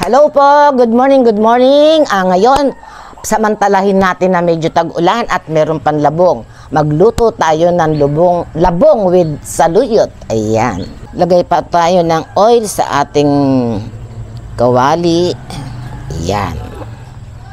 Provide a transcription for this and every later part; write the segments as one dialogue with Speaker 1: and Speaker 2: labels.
Speaker 1: Hello po, good morning, good morning. Ngayon, samantalahin natin na medyo tag-ulan at meron pan labong. Magluto tayo ng labong with saluyot. Ayan. Lagay pa tayo ng oil sa ating kawali. Ayan.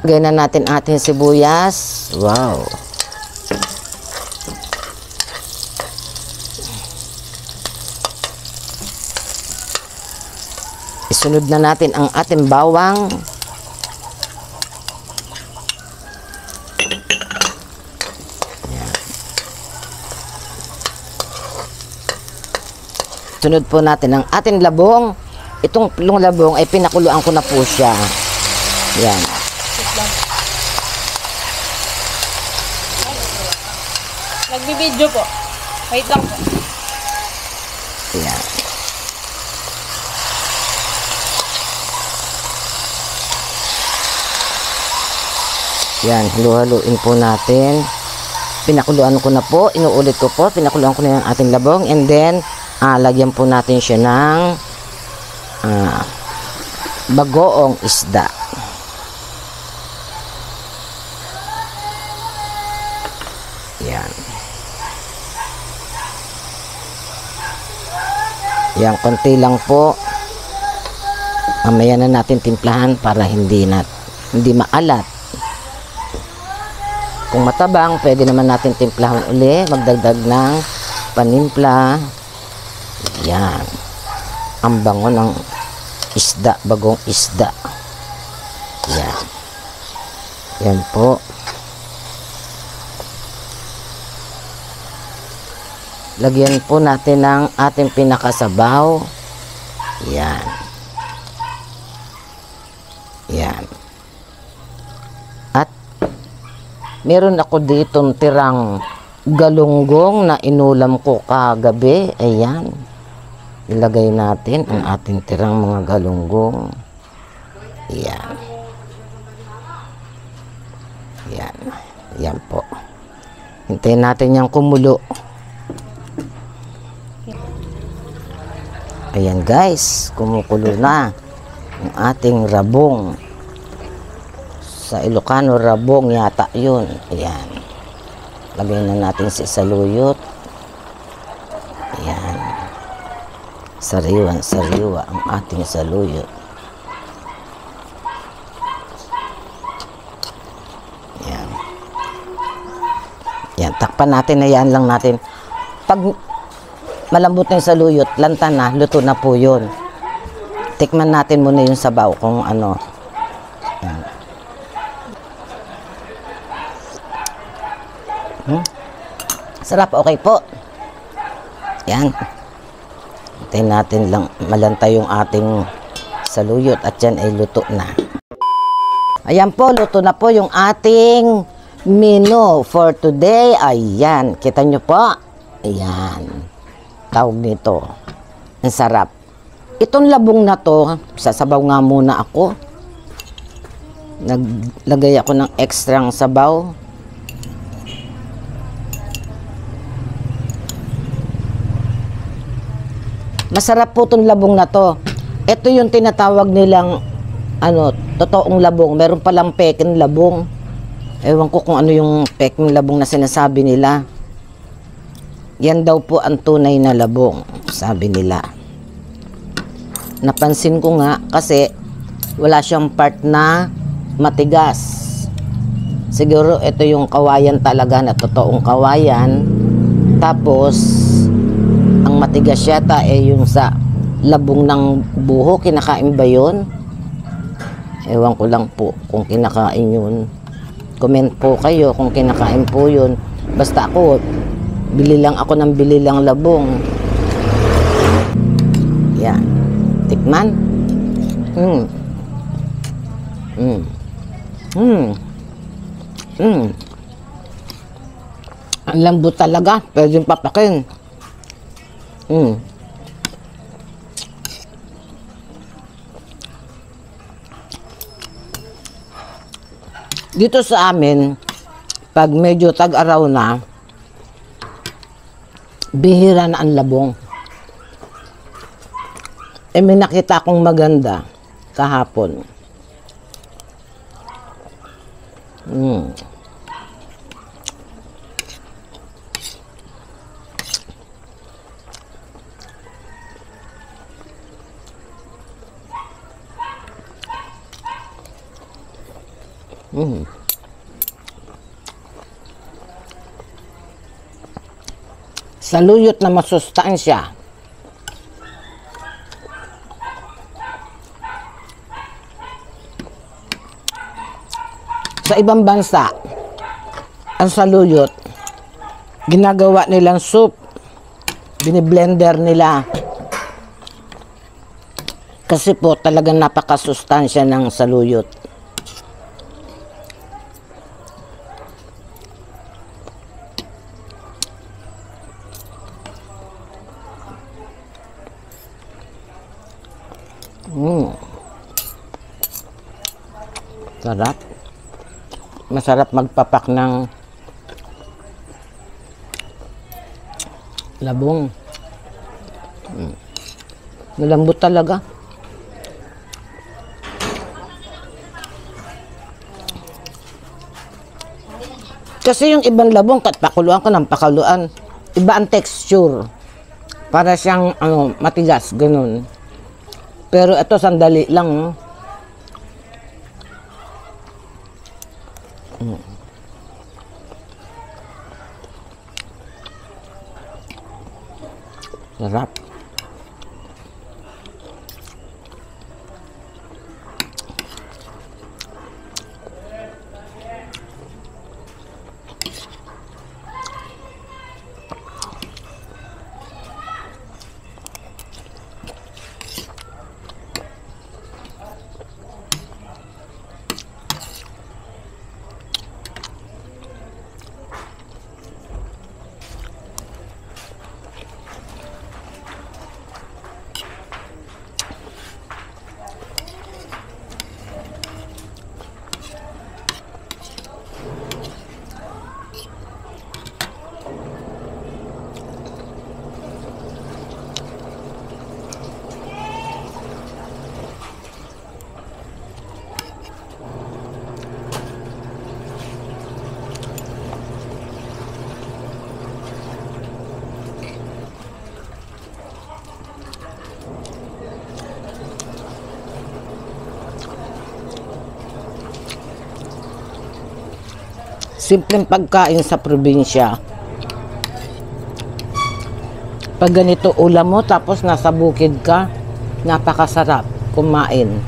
Speaker 1: Lagay na natin ating sibuyas. Wow. Isunod na natin ang ating bawang. Ayan. Sunod po natin ang ating labong. Itong labong ay pinakuluan ko na po siya. Ayan.
Speaker 2: Nagbibideo po. Wait lang po.
Speaker 1: Ayan. Yan, halu-haluin po natin. Pinakuluan ko na po, inuulit ko po, pinakuluan ko na yung ating labong, and then, lagyan po natin siya ng bagoong isda. Yan. Yan, konti lang po. Mamaya na natin timplahan para hindi maalat. Kung matabang, pwede naman natin timplahan uli, magdagdag ng panimpla. Yan. Ang bango ng isda, bagong isda. Yan. Yan po. Lagyan po natin ng ating pinakasabaw. Yan. Yan. At meron ako ditong tirang galunggong na inulam ko kagabi. Ayan. Ilagay natin ang ating tirang mga galunggong. Ayan. Ayan. Ayan po. Hintayin natin yung kumulo. Ayan guys. Kumukulo na ang ating rabong. Sa Ilocano, rabong yata yun. Ayan. Lagay na natin si saluyot. Ayan. Sariwa ang ating saluyot. Ayan. Ayan. Takpan natin. Ayan lang natin. Pag malambot na yung saluyot, lanta na, luto na po yun. Tikman natin muna yung sabaw kung ano. Ayan. Sarap, okay po. Yan. Hintayin natin lang malanta yung ating saluyot at yan ay luto na. Ayan po, luto na po yung ating menu for today. Ayan, kita nyo po. Ayan. Tawag nito. Ang sarap. Itong labong na to, sasabaw nga muna ako. Naglagay ako ng extrang sabaw. Masarap po itong labong na to. Ito yung tinatawag nilang totoong labong. Meron palang peking labong. Ewan ko kung ano yung peking labong na sinasabi nila. Yan daw po ang tunay na labong, sabi nila. Napansin ko nga kasi wala siyang part na matigas. Siguro ito yung kawayan talaga na totoong kawayan. Tapos ang matigas yata yung sa labong ng buho. Kinakain ba yun? Ewan ko lang po kung kinakain yun. Comment po kayo kung kinakain po yun. Basta ako, bili lang ako ng bili lang labong. Yan. Tikman. Ang lambot talaga. Pwedeng papakin. Dito sa amin, pag medyo tag-araw na, bihira na ang labong. May nakita akong maganda. kahapon. Saluyot na masustansya. Sa ibang bansa, ang saluyot, ginagawa nilang soup, biniblender nila. Kasi po talagang napakasustansya ng saluyot. Sarap. Masarap magpapak ng labong. Malambot talaga. Kasi yung ibang labong, kat pakuluan ko ng pakuluan, iba ang texture. Para siyang matigas, ganun. Pero ito sandali lang, no? Sarap. Simpleng pagkain sa probinsya. Pag ganito ulam mo, tapos nasa bukid ka, napakasarap kumain.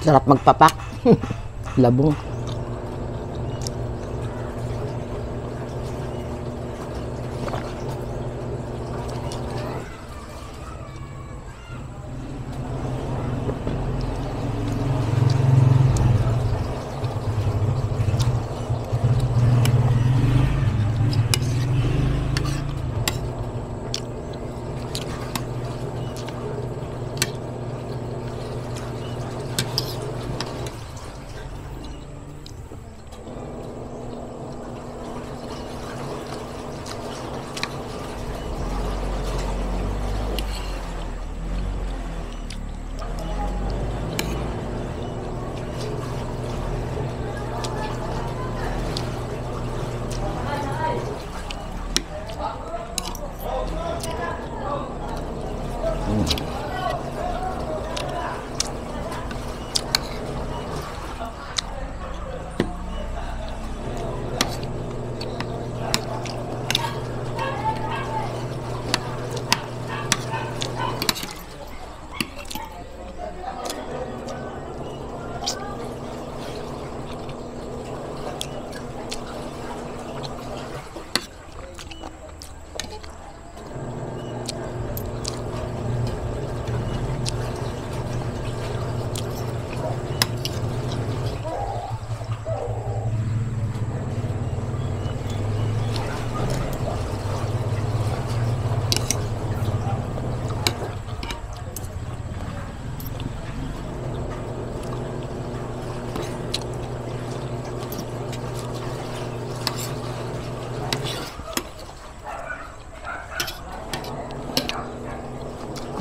Speaker 1: Sarap magpapak. Labong.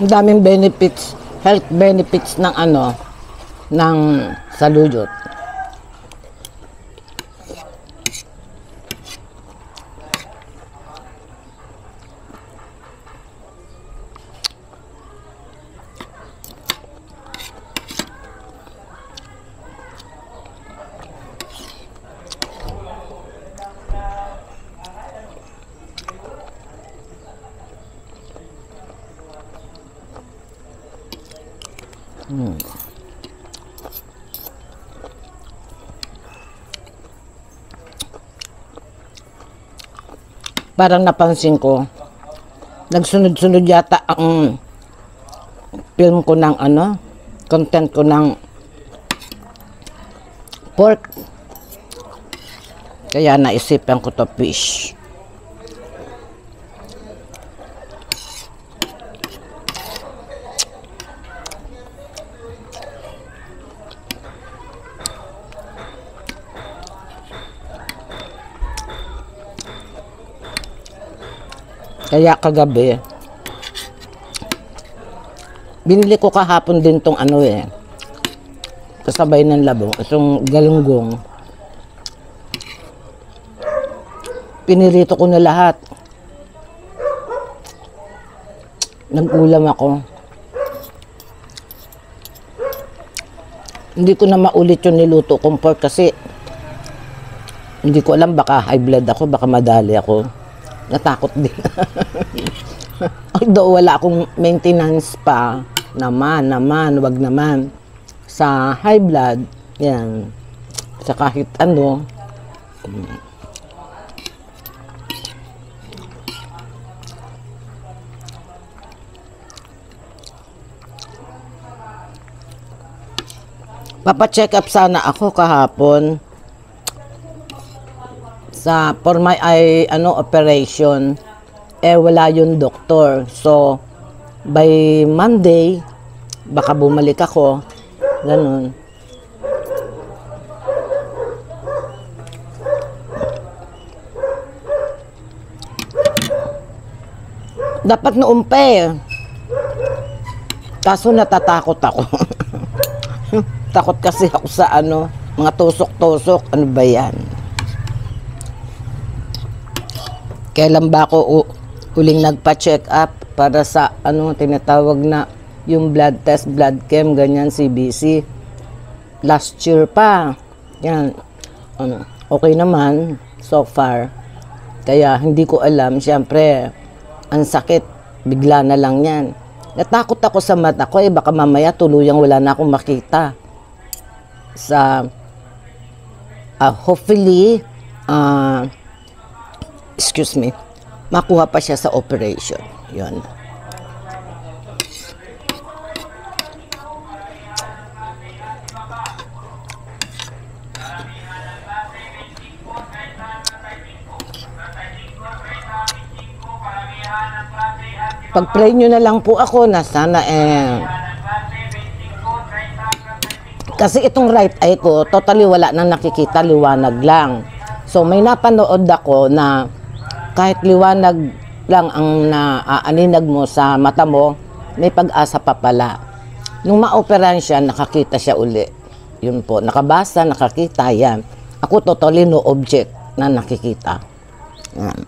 Speaker 1: Ang daming benefits, health benefits ng ano, ng saluyot. Parang napansin ko, nagsunod-sunod yata ang film ko ng ano, content ko ng pork. Kaya naisipan ko to fish. Kaya kagabi, binili ko kahapon din tong ano kasabay ng labong, itong galunggong. Pinirito ko na lahat. Nag-ulam ako. Hindi ko na maulit yung niluto kong pork kasi hindi ko alam, baka high blood ako, baka madali ako. Natakot din. Although wala akong maintenance pa. Wag naman. Sa high blood, yan. Sa kahit ano. Papa-check up sana ako kahapon. For my operation, wala yung doktor. So, by Monday, baka bumalik ako. Ganun. Dapat noon pa Kaso natatakot ako. Takot kasi ako sa mga tusok-tusok. Ano ba yan? Kailan ba ako huling nagpa-check up para sa tinatawag na yung blood test, blood chem, ganyan, CBC. Last year pa. Yan. Okay naman so far. Kaya hindi ko alam. Siyempre, ang sakit. Bigla na lang yan. Natakot ako sa mata ko. Baka mamaya tuluyang wala na akong makita. Hopefully, excuse me, makuha pa siya sa operation. Yun. Pag-pray nyo na lang po ako na sana kasi itong right eye ko, totally wala nang nakikita, liwanag lang. So may napanood ako na kahit liwanag lang ang naaaninag mo sa mata mo, may pag-asa pa pala. Nung ma-operan siya, nakakita siya uli. Yun po, nakabasa, nakakita, yan. Ako totally no object na nakikita. Yan.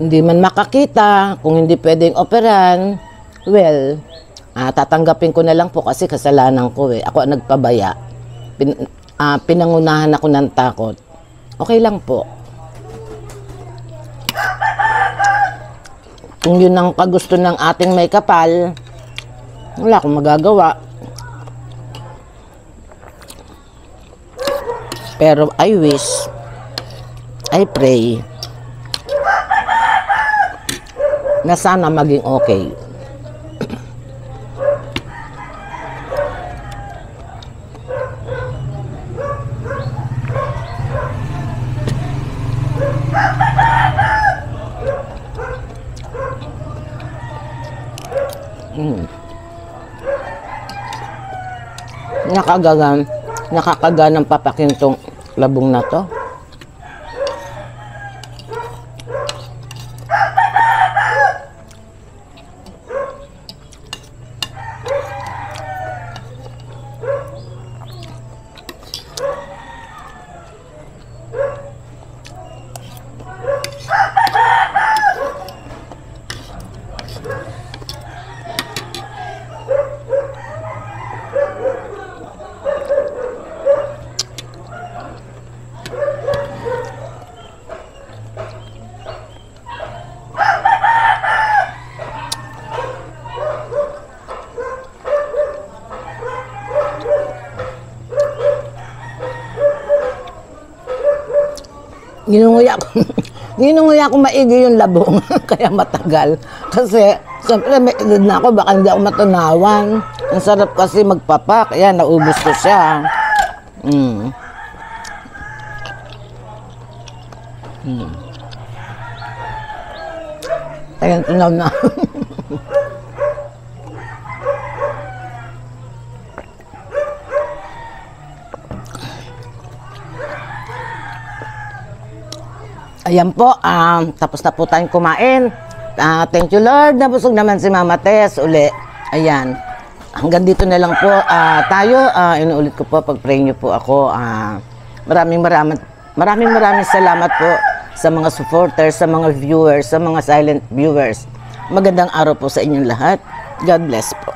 Speaker 1: Hindi man makakita, kung hindi pwedeng operan, well, tatanggapin ko na lang po kasi kasalanan ko Ako ang nagpabaya. Pinangunahan ako ng takot. Okay lang po. Kung yun ang kagusto ng ating may kapal, wala akong magagawa. Pero I wish, I pray, na sana maging okay. Nakakaganang papakin tong labong na to. Ginunguya ko. Ginunguya ko maigi yung labong. Kaya matagal. Kasi, siyempre may edad na ako. Baka hindi ako matunawan. Ang sarap kasi magpapak. Ayan, naubos ko siya. Ayan, tunaw na. Ayan po, tapos na po tayong kumain. Thank you Lord, nabusog naman si Mama Tess uli. Ayan, hanggang dito na lang po tayo. Inuulit ko po, pag-pray niyo po ako. Maraming salamat po sa mga supporters, sa mga viewers, sa mga silent viewers. Magandang araw po sa inyong lahat. God bless po.